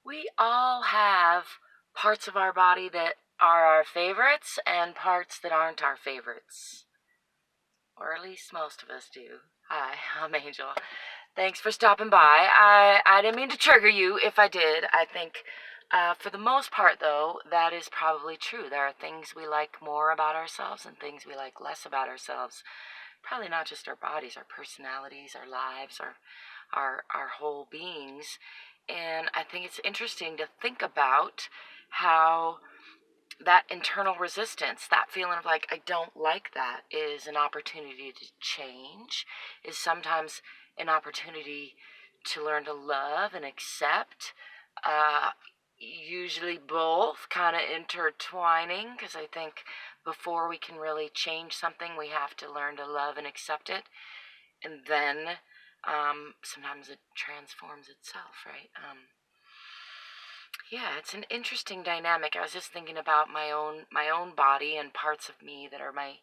We all have parts of our body that are our favorites and parts that aren't our favorites. Or at least most of us do. Hi, I'm Angel. Thanks for stopping by. I didn't mean to trigger you if I did. I think for the most part, though, that is probably true. There are things we like more about ourselves and things we like less about ourselves. Probably not just our bodies, our personalities, our lives, our whole beings. And I think it's interesting to think about how that internal resistance, that feeling of like, I don't like that, is an opportunity to change, is sometimes an opportunity to learn to love and accept. Usually both kind of intertwining, because I think before we can really change something, we have to learn to love and accept it. And then sometimes it transforms itself, right? Yeah, it's an interesting dynamic. I was just thinking about my own body and parts of me that are my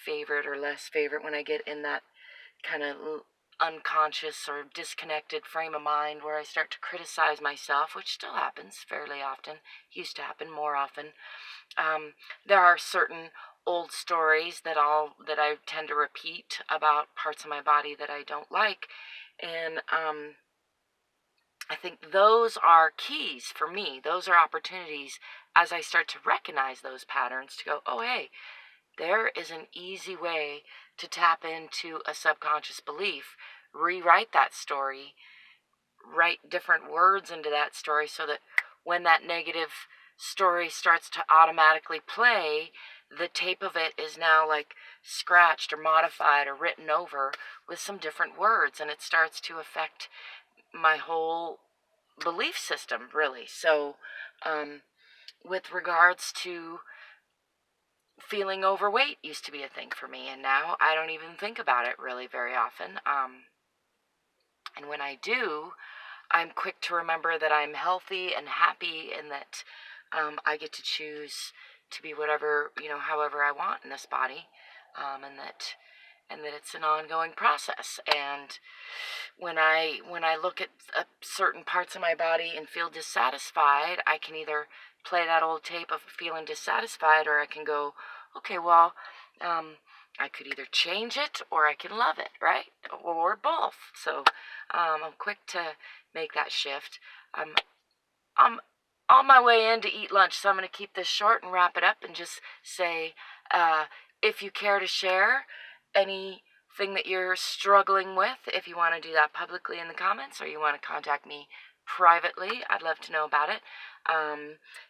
favorite or less favorite when I get in that kind of unconscious or disconnected frame of mind where I start to criticize myself, which still happens fairly often. Used to happen more often. There are certain old stories that I tend to repeat about parts of my body that I don't like, and I think those are keys for me. Those are opportunities as I start to recognize those patterns to go, oh, hey, there is an easy way to tap into a subconscious belief, rewrite that story, write different words into that story so that when that negative story starts to automatically play, the tape of it is now like scratched or modified or written over with some different words, and it starts to affect my whole belief system, really. So, with regards to feeling overweight, used to be a thing for me, and now I don't even think about it really very often. And when I do, I'm quick to remember that I'm healthy and happy, and that I get to choose to be whatever, however I want in this body, and that it's an ongoing process. And when I look at certain parts of my body and feel dissatisfied, I can either play that old tape of feeling dissatisfied, or I can go, okay, well, I could either change it or I can love it, right? Or both. So I'm quick to make that shift. I'm on my way in to eat lunch, so I'm going to keep this short and wrap it up and just say, if you care to share anything that you're struggling with, if you want to do that publicly in the comments, or you want to contact me privately, I'd love to know about it.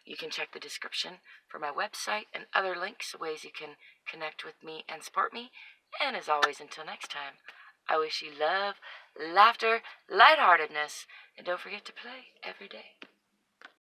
You can check the description for my website and other links, ways you can connect with me and support me. And as always, until next time, I wish you love, laughter, lightheartedness, and don't forget to play every day.